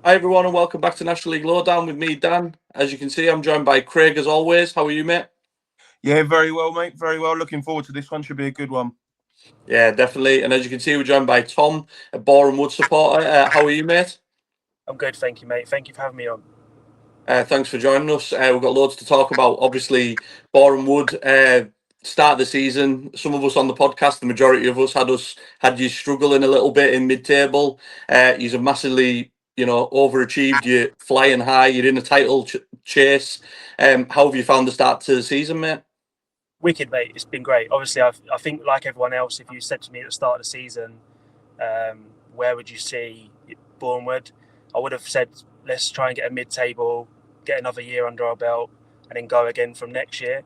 Hi everyone and welcome back to National League Lowdown with me, Dan. As you can see, I'm joined by Craig as always. How are you, mate? Yeah, very well, mate. Very well. Looking forward to this one. Should be a good one. Yeah, definitely. And as you can see, we're joined by Tom, a Boreham Wood supporter. How are you, mate? I'm good, thank you, mate. Thank you for having me on. Thanks for joining us. We've got loads to talk about. Obviously, Boreham Wood start of the season. Some of us on the podcast, the majority of us had you struggling a little bit in mid-table. You're massively, overachieved. You're flying high. You're in a title chase. How have you found the start to the season, mate? Wicked, mate. It's been great. Obviously, I think like everyone else, if you said to me at the start of the season, where would you see Boreham Wood? I would have said, let's try and get a mid-table, get another year under our belt, and then go again from next year.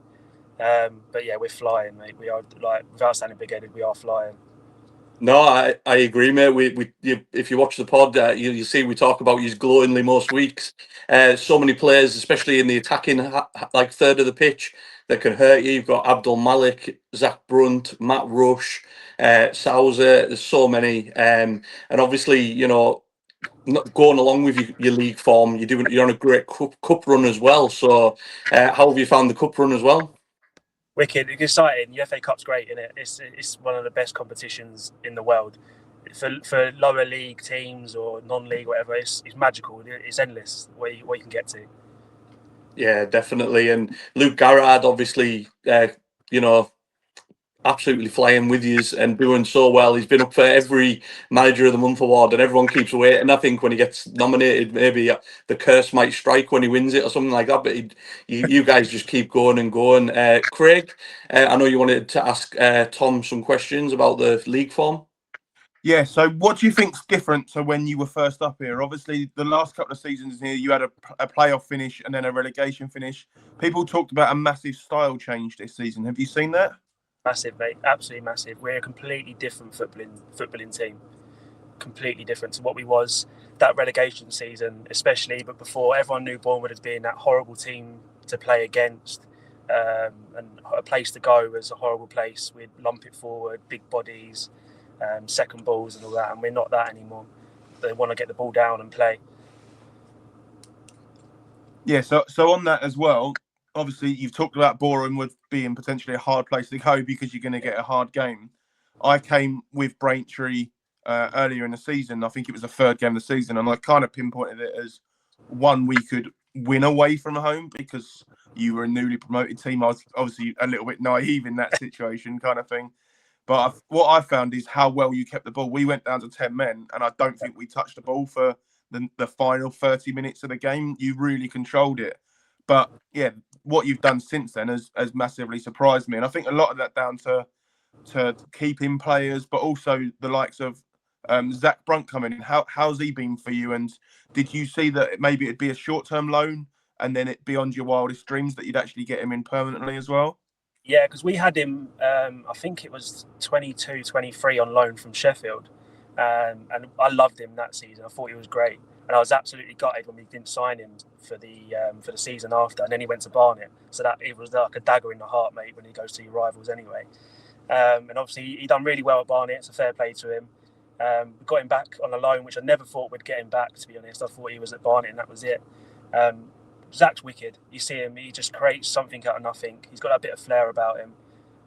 But yeah, we're flying, mate. We are, like, without sounding big-headed, we are flying. No, I agree, mate. If you watch the pod, you see we talk about you glowingly most weeks. So many players, especially in the attacking like third of the pitch, that can hurt you. You've got Abdul Malik, Zach Brunt, Matt Rush, Souser. There's so many, and obviously, not going along with your league form, you're on a great cup run as well. So, how have you found the cup run as well? Wicked, exciting. The FA Cup's great, isn't it? It's one of the best competitions in the world. For lower league teams or non-league, whatever, it's magical. It's endless what you can get to. Yeah, definitely. And Luke Garrard, obviously, absolutely flying with you and doing so well. He's been up for every Manager of the Month award, and everyone keeps waiting. I think when he gets nominated, maybe the curse might strike when he wins it or something like that. But you guys just keep going and going. Craig, I know you wanted to ask Tom some questions about the league form. Yeah, so what do you think's different to when you were first up here? Obviously, the last couple of seasons here, you had a playoff finish and then a relegation finish. People talked about a massive style change this season. Have you seen that? Massive, mate. Absolutely massive. We're a completely different footballing team. Completely different to what we was that relegation season, especially. But before, everyone knew Bournemouth as being that horrible team to play against, and a place to go was a horrible place. We'd lump it forward, big bodies, second balls and all that, and we're not that anymore. They want to get the ball down and play. Yeah, so on that as well, obviously you've talked about Boreham Wood being potentially a hard place to go because you're going to get a hard game. I came with Braintree earlier in the season. I think it was the third game of the season, and I kind of pinpointed it as one we could win away from home because you were a newly promoted team. I was obviously a little bit naive in that situation kind of thing. But what I found is how well you kept the ball. We went down to 10 men, and I don't think we touched the ball for the final 30 minutes of the game. You really controlled it. But, yeah, what you've done since then has massively surprised me. And I think a lot of that down to keeping players, but also the likes of Zach Brunt coming in. How's he been for you? And did you see that maybe it'd be a short-term loan and then it beyond your wildest dreams that you'd actually get him in permanently as well? Yeah, because we had him, I think it was 22, 23 on loan from Sheffield. And I loved him that season. I thought he was great. And I was absolutely gutted when we didn't sign him for the season after. And then he went to Barnet. So that it was like a dagger in the heart, mate, when he goes to your rivals anyway. And obviously he done really well at Barnet. It's a fair play to him. We got him back on a loan, which I never thought we'd get him back, to be honest. I thought he was at Barnet and that was it. Zach's wicked. You see him, he just creates something out of nothing. He's got a bit of flair about him.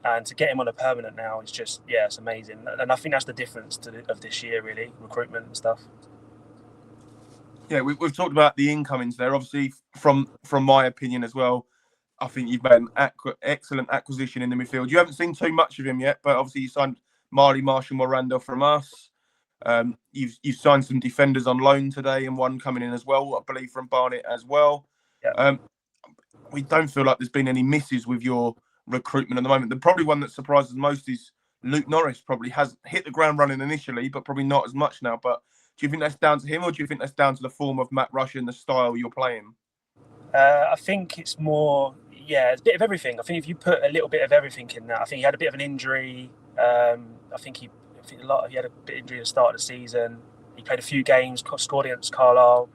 And to get him on a permanent now, it's just, yeah, it's amazing. And I think that's the difference of this year, really, recruitment and stuff. Yeah, we've talked about the incomings there. Obviously, from my opinion as well, I think you've made an excellent acquisition in the midfield. You haven't seen too much of him yet, but obviously you signed Marley Marshall-Morando from us. You've signed some defenders on loan today and one coming in as well, I believe, from Barnet as well. Yeah. We don't feel like there's been any misses with your recruitment at the moment. The probably one that surprises most is Luke Norris probably has hit the ground running initially, but probably not as much now. But do you think that's down to him or do you think that's down to the form of Matt Rush and the style you're playing? I think it's more, it's a bit of everything. I think if you put a little bit of everything in that, I think he had a bit of an injury. I think he had a bit of injury at the start of the season. He played a few games, scored against Carlisle.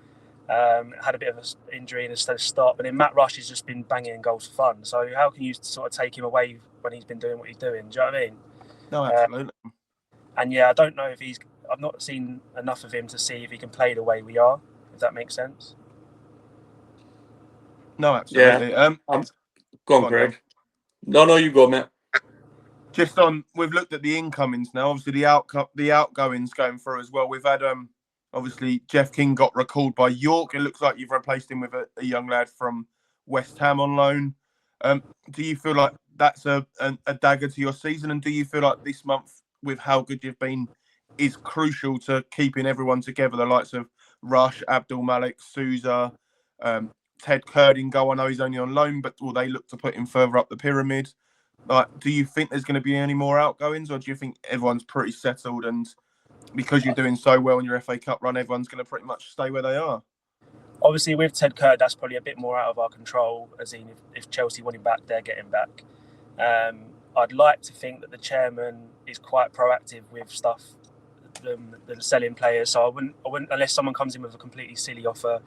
Had a bit of an injury in the start, but then Matt Rush has just been banging in goals for fun. So how can you sort of take him away when he's been doing what he's doing? Do you know what I mean? No, absolutely. And yeah, I don't know if I've not seen enough of him to see if he can play the way we are. if that makes sense. No, absolutely. Go on, Greg. No, you go, mate. Just on, we've looked at the incomings now. Obviously, the outgoings going through as well. We've had obviously Jeff King got recalled by York. It looks like you've replaced him with a young lad from West Ham on loan. Do you feel like that's a dagger to your season? And do you feel like this month, with how good you've been, is crucial to keeping everyone together? The likes of Rush, Abdul Malik, Souza, Ted Curd in goal. I know he's only on loan, but will they look to put him further up the pyramid? Like, do you think there's going to be any more outgoings, or do you think everyone's pretty settled, and because you're doing so well in your FA Cup run, everyone's going to pretty much stay where they are? Obviously, with Ted Curd, that's probably a bit more out of our control, as in if Chelsea want him back, they're getting back. I'd like to think that the chairman is quite proactive with stuff, the selling players. So I wouldn't, unless someone comes in with a completely silly offer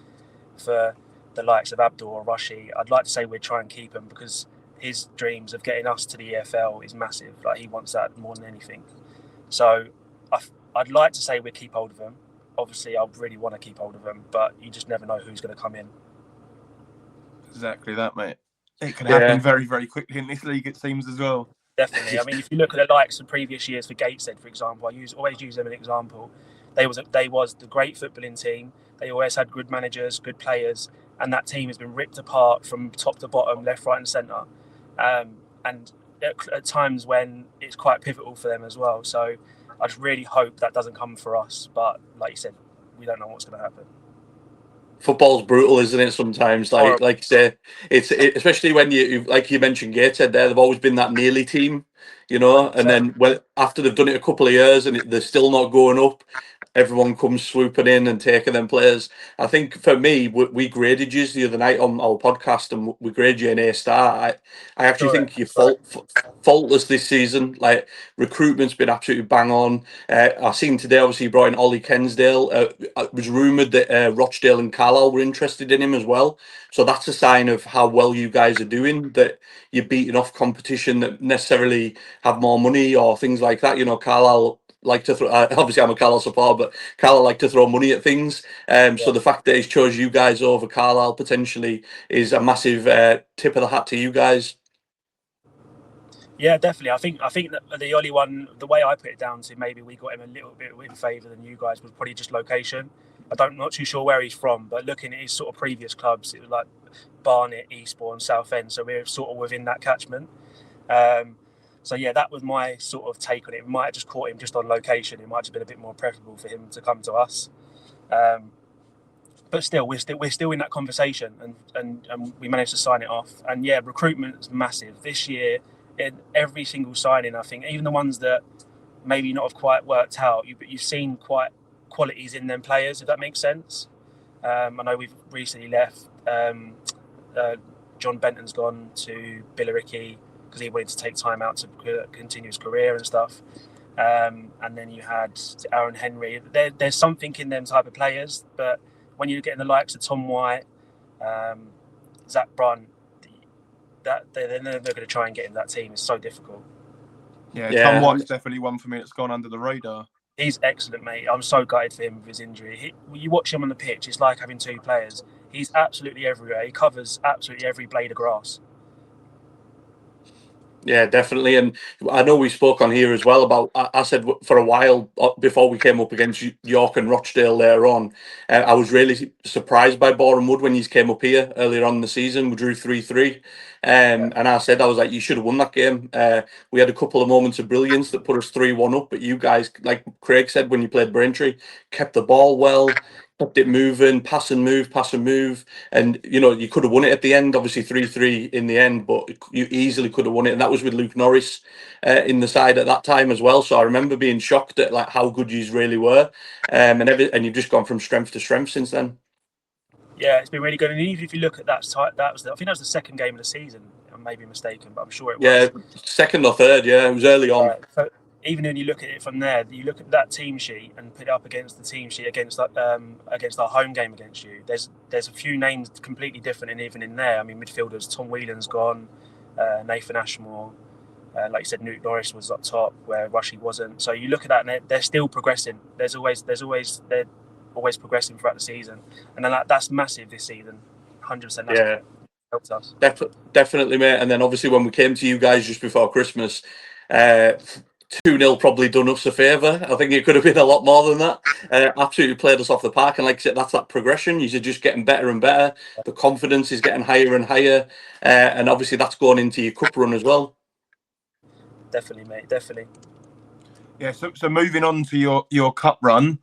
for the likes of Abdul or Rushy, I'd like to say we'd try and keep him, because his dreams of getting us to the EFL is massive. Like, he wants that more than anything. So I'd like to say we keep hold of him. Obviously, I really want to keep hold of him, but you just never know who's going to come in. Exactly that, mate. It can happen very, very quickly in this league, it seems, as well. Definitely. I mean, if you look at the likes of previous years for Gateshead, for example, I always use them as an example. They was the great footballing team. They always had good managers, good players, and that team has been ripped apart from top to bottom, left, right, and centre. And at times when it's quite pivotal for them as well. So I just really hope that doesn't come for us. But like you said, we don't know what's going to happen. Football's brutal, isn't it? Sometimes, like you say, it's especially when you like you mentioned Gateshead there. They've always been that nearly team, you know. And then after they've done it a couple of years and they're still not going up, everyone comes swooping in and taking them players. I think for me, we graded you the other night on our podcast, and we graded you an A-star. I actually think you're faultless this season. Like, recruitment's been absolutely bang on. I've seen today, obviously, you brought in Ollie Kensdale. It was rumoured that Rochdale and Carlisle were interested in him as well. So that's a sign of how well you guys are doing, that you're beating off competition that necessarily have more money or things like that. You know, Carlisle like to throw, obviously I'm a Carlisle supporter, but Carlisle like to throw money at things. So the fact that he's chose you guys over Carlisle potentially is a massive tip of the hat to you guys. Yeah, definitely. I think that the only one, the way I put it down to, maybe we got him a little bit in favour than you guys, was probably just location. Not too sure where he's from, but looking at his sort of previous clubs, it was like Barnet, Eastbourne, Southend, so we're sort of within that catchment. So yeah, that was my sort of take on it. We might have just caught him just on location. It might have just been a bit more preferable for him to come to us. But still, we're still in that conversation, and we managed to sign it off. And yeah, recruitment is massive this year. In every single signing, I think, even the ones that maybe not have quite worked out, you've seen quite qualities in them players, if that makes sense. I know we've recently left. John Benton's gone to Billericay because he wanted to take time out to continue his career and stuff. And then you had Aaron Henry. There's something in them type of players, but when you're getting the likes of Tom White, Zach Brunt, that they're never going to try and get in that team. It's so difficult. Yeah, Tom White's definitely one for me that's gone under the radar. He's excellent, mate. I'm so gutted for him with his injury. You watch him on the pitch, it's like having two players. He's absolutely everywhere. He covers absolutely every blade of grass. Yeah, definitely. And I know we spoke on here as well about, I said for a while before we came up against York and Rochdale later on, I was really surprised by Boreham Wood when you came up here earlier on in the season. We drew 3-3. And I was like, you should have won that game. We had a couple of moments of brilliance that put us 3-1 up. But you guys, like Craig said, when you played Braintree, kept the ball well, kept it moving, pass and move. And, you know, you could have won it at the end, obviously 3-3 in the end, but you easily could have won it. And that was with Luke Norris in the side at that time as well. So I remember being shocked at like how good you really were. And you've just gone from strength to strength since then. Yeah, it's been really good. And even if you look at that, I think that was the second game of the season. I may be mistaken, but I'm sure it was. Yeah, second or third, yeah. It was early on. Right. So even when you look at it from there, you look at that team sheet and put it up against the team sheet against our home game against you. There's a few names completely different, and even in there, I mean, midfielders, Tom Whelan's gone, Nathan Ashmore, like you said, Luke Norris was up top where Rushy wasn't. So you look at that, and they're still progressing. There's always always progressing throughout the season, and then that's massive this season. 100%. Yeah, helped us. definitely, mate. And then obviously when we came to you guys just before Christmas, 2-0 probably done us a favour. I think it could have been a lot more than that. Absolutely played us off the park. And like I said, that's that progression. You're just getting better and better. The confidence is getting higher and higher. And obviously that's going into your cup run as well. Definitely, mate. Definitely. Yeah. So moving on to your cup run,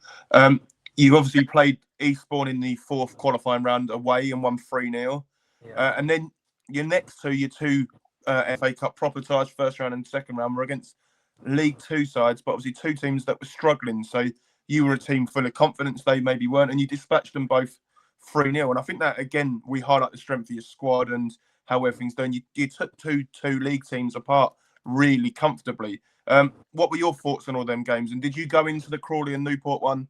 you've obviously played Eastbourne in the 4th qualifying round away and won 3-0. Yeah. And then your next your two FA Cup proper ties, first round and second round, were against League Two sides, but obviously two teams that were struggling. So you were a team full of confidence, they maybe weren't, and you dispatched them both 3-0. And I think that, again, we highlight the strength of your squad and how everything's done. You took two league teams apart really comfortably. What were your thoughts on all them games? And did you go into the Crawley and Newport one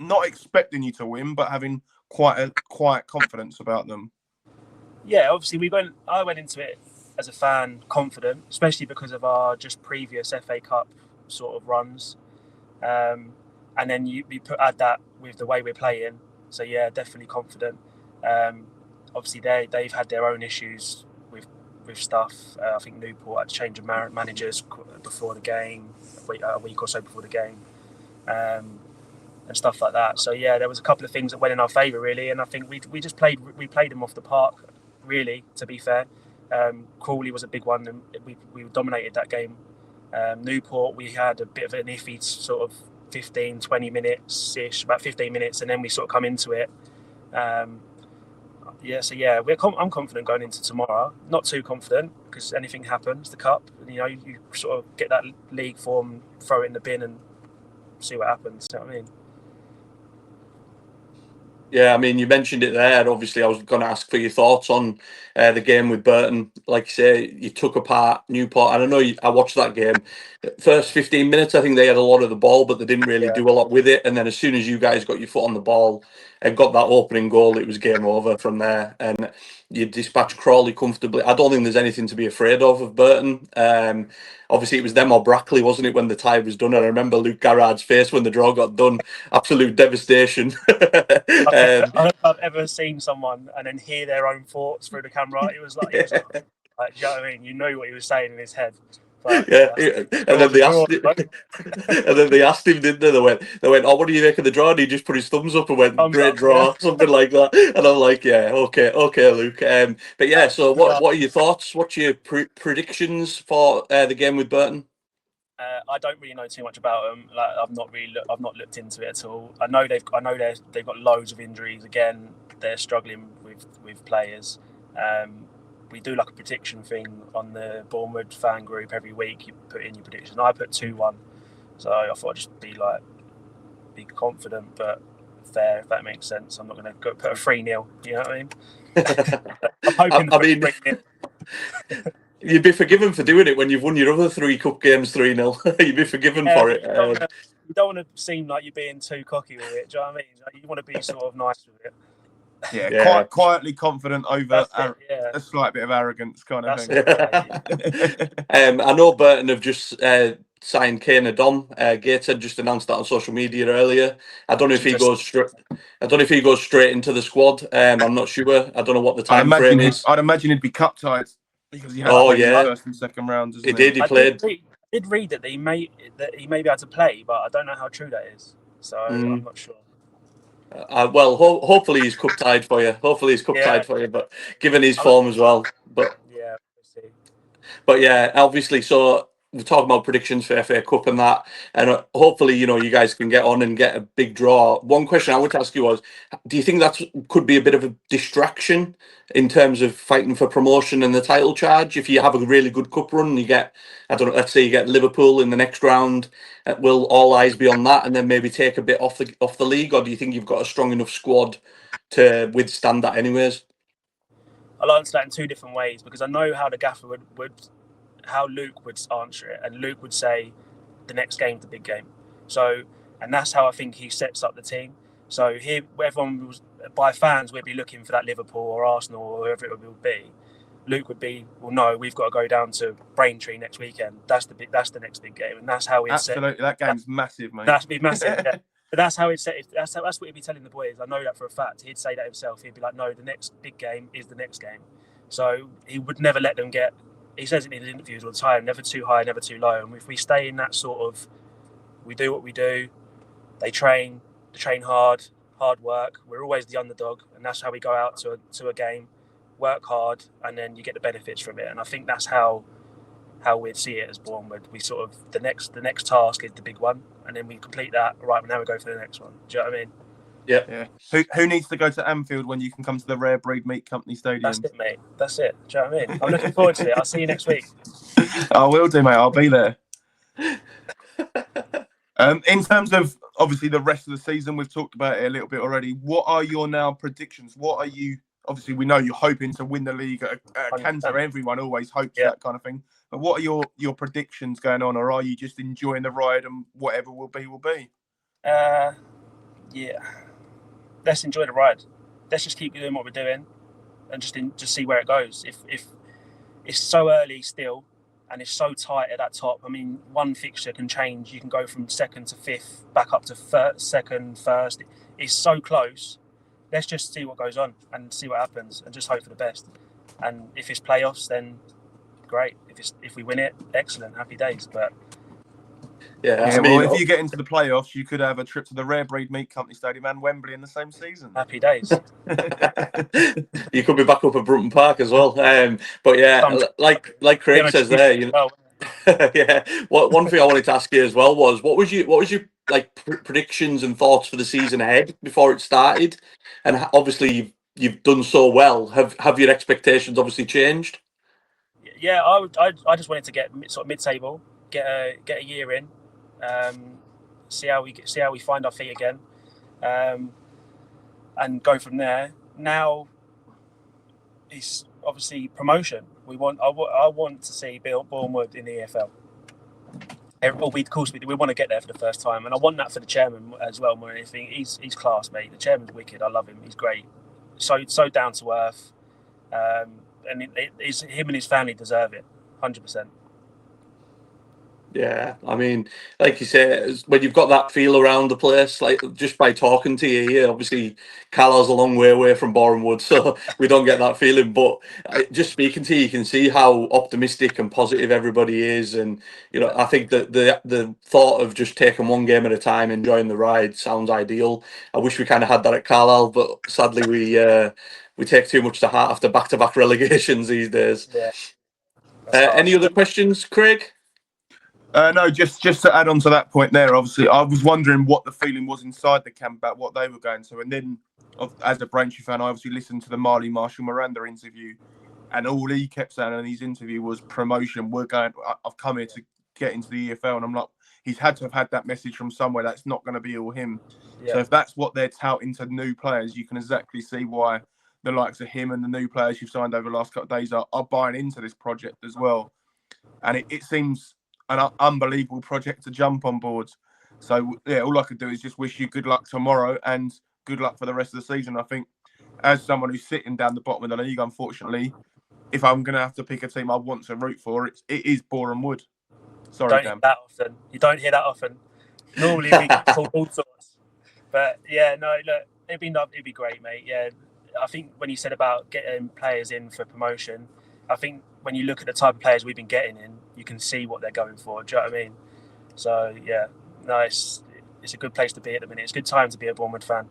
not expecting you to win, but having quite confidence about them? Yeah, obviously I went into it as a fan confident, especially because of our just previous FA Cup sort of runs, and then you add that with the way we're playing. So yeah, definitely confident. Obviously they've had their own issues with stuff. I think Newport had to change of managers before the game, a week or so before the game, and stuff like that. So yeah, there was a couple of things that went in our favour really, and I think we played them off the park. Really, to be fair, Crawley was a big one, and we dominated that game. Newport, we had a bit of an iffy sort of 15-20 minutes ish, about 15 minutes, and then we sort of come into it. I'm confident going into tomorrow. Not too confident because anything happens. The cup, you sort of get that league form, throw it in the bin, and see what happens. You know what I mean? Yeah, I mean, you mentioned it there. Obviously, I was going to ask for your thoughts on the game with Burton. Like you say, you took apart Newport. And I know I watched that game. First 15 minutes, I think they had a lot of the ball, but they didn't really do a lot with it. And then as soon as you guys got your foot on the ball and got that opening goal, it was game over from there. And you dispatched Crawley comfortably. I don't think there's anything to be afraid of Burton. Obviously, it was them or Brackley, wasn't it, when the tie was done? And I remember Luke Garrard's face when the draw got done. Absolute devastation. I don't think I've ever seen someone and then hear their own thoughts through the camera. It was like, do you know what I mean? You knew what he was saying in his head. But, yeah, and then they asked him, and then they asked him, didn't they? They went, "Oh, what do you make of the draw?" And he just put his thumbs up and went, "Great draw," something like that. And I'm like, "Yeah, okay, Luke." But yeah, so what are your thoughts? What's your predictions for the game with Burton? I don't really know too much about them. Like, I've not looked into it at all. I know they've got loads of injuries. Again, they're struggling with players. We do like a prediction thing on the Boreham Wood fan group every week. You put in your predictions. I put 2-1, so I thought I'd just be confident but fair, if that makes sense. I'm not going to go put a 3-0. You know what I mean? I'm hoping. You'd be forgiven for doing it when you've won your other 3 cup games 3-0. You'd be forgiven for it. You don't want to seem like you're being too cocky with it. Do you know what I mean? Like, you want to be sort of nice with it. Yeah, quite quietly confident over a slight bit of arrogance kind of thing. I know Burton have just signed Kane Adom. Gates had just announced that on social media earlier. I don't know if he goes straight into the squad. I'm not sure. I don't know what the time frame is. I'd imagine he'd be cup tied because he had first and second rounds. He did. He played. I did read that he may be able to play, but I don't know how true that is. So I'm not sure. Well, hopefully he's cup tied for you. But given his form as well. But yeah, we'll see. But yeah, obviously, so we're talking about predictions for FA Cup and that, and hopefully, you guys can get on and get a big draw. One question I would ask you was, do you think that could be a bit of a distraction in terms of fighting for promotion and the title charge? If you have a really good cup run, you get, let's say you get Liverpool in the next round, will all eyes be on that and then maybe take a bit off the league, or do you think you've got a strong enough squad to withstand that anyways? I'll answer that in 2 different ways, because I know how the gaffer how Luke would answer it, and Luke would say the next game's the big game. So, and that's how I think he sets up the team. So here, everyone was, by fans, we'd be looking for that Liverpool or Arsenal or whoever it would be. Luke would be, well, no, we've got to go down to Braintree next weekend. That's the next big game, and that's how we. Absolutely, that game's massive, mate. That's be massive. Yeah. But that's how he'd say. That's what he'd be telling the boys. I know that for a fact. He'd say that himself. He'd be like, "No, the next big game is the next game." So he would never let them get. He says it in his interviews all the time: never too high, never too low. And if we stay in that sort of, we do what we do. They train hard work. We're always the underdog, and that's how we go out to a game, work hard, and then you get the benefits from it. And I think that's how we'd see it as Boreham Wood. We sort of the next task is the big one, and then we complete that. Right, now we go for the next one. Do you know what I mean? Yeah. Who needs to go to Anfield when you can come to the Rare Breed Meat Company Stadium? That's it, mate. That's it. Do you know what I mean? I'm looking forward to it. I'll see you next week. I will do, mate. I'll be there. In terms of obviously the rest of the season, we've talked about it a little bit already. What are your now predictions? What are you? Obviously, we know you're hoping to win the league at a canter. Everyone always hopes that kind of thing. But what are your predictions going on, or are you just enjoying the ride and whatever will be, will be? Yeah. Let's enjoy the ride. Let's just keep doing what we're doing, and just see where it goes. If it's so early still, and it's so tight at that top. I mean, one fixture can change. You can go from second to fifth, back up to second, first. It's so close. Let's just see what goes on and see what happens, and just hope for the best. And if it's playoffs, then great. If we win it, excellent, happy days. But I mean, if you get into the playoffs, you could have a trip to the Rare Breed Meat Company Stadium and Wembley in the same season. Happy days. You could be back up at Burton Park as well. But yeah, like Craig says there, you know. Yeah. One thing I wanted to ask you as well was what was your like predictions and thoughts for the season ahead before it started? And obviously you've done so well. Have your expectations obviously changed? Yeah, I just wanted to get sort of mid-table, get a year in, see how we find our feet again, and go from there. Now it's obviously promotion. I want to see Boreham Wood in the EFL. Of course, we want to get there for the first time, and I want that for the chairman as well. More than anything, he's class, mate. The chairman's wicked. I love him. He's great. So down to earth, and it's him and his family deserve it, 100%. Yeah, I mean, like you say, when you've got that feel around the place, like just by talking to you here, obviously Carlisle's a long way away from Boreham Wood, so we don't get that feeling. But just speaking to you, you can see how optimistic and positive everybody is, and you know, I think that the thought of just taking one game at a time, enjoying the ride, sounds ideal. I wish we kind of had that at Carlisle, but sadly we take too much to heart after back-to-back relegations these days. Yeah. Any other questions, Craig? No, just to add on to that point there, obviously, I was wondering what the feeling was inside the camp about what they were going to. And then, as a Braintree fan, I obviously listened to the Marley Marshall Miranda interview, and all he kept saying in his interview was promotion. I've come here to get into the EFL. And I'm like, he's had to have had that message from somewhere. That's not going to be all him. Yeah. So if that's what they're touting to new players, you can exactly see why the likes of him and the new players you've signed over the last couple of days are buying into this project as well. And it seems an unbelievable project to jump on board. So yeah, all I could do is just wish you good luck tomorrow and good luck for the rest of the season. I think as someone who's sitting down the bottom of the league, unfortunately, if I'm going to have to pick a team I want to root for, it is Boreham Wood. Sorry, Dan. You don't hear that often. Normally we get called all sorts. But yeah, no, look, it'd be great, mate. Yeah, I think when you said about getting players in for promotion, I think when you look at the type of players we've been getting in, you can see what they're going for. Do you know what I mean? So yeah, no, it's a good place to be at the minute. It's a good time to be a Boreham Wood fan.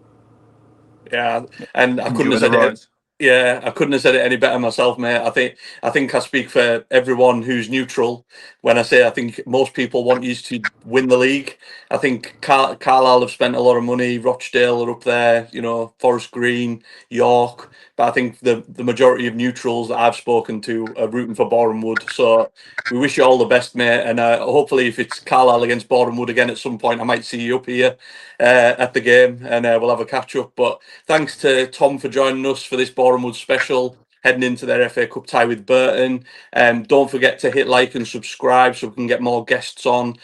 Yeah, and I couldn't have said it. Yeah, I couldn't have said it any better myself, mate. I think I speak for everyone who's neutral when I say I think most people want you to win the league. I think Carlisle have spent a lot of money. Rochdale are up there, you know, Forest Green, York. But I think the majority of neutrals that I've spoken to are rooting for Boreham Wood. So we wish you all the best, mate. And hopefully if it's Carlisle against Boreham Wood again at some point, I might see you up here at the game and we'll have a catch-up. But thanks to Tom for joining us for this Boreham Wood special, heading into their FA Cup tie with Burton. Don't forget to hit like and subscribe so we can get more guests on.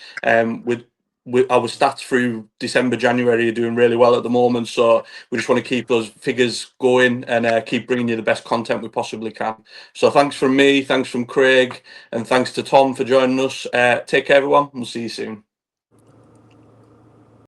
With our stats through December, January are doing really well at the moment, so we just want to keep those figures going and keep bringing you the best content we possibly can. So thanks from me, thanks from Craig, and thanks to Tom for joining us. Take care, everyone. We'll see you soon.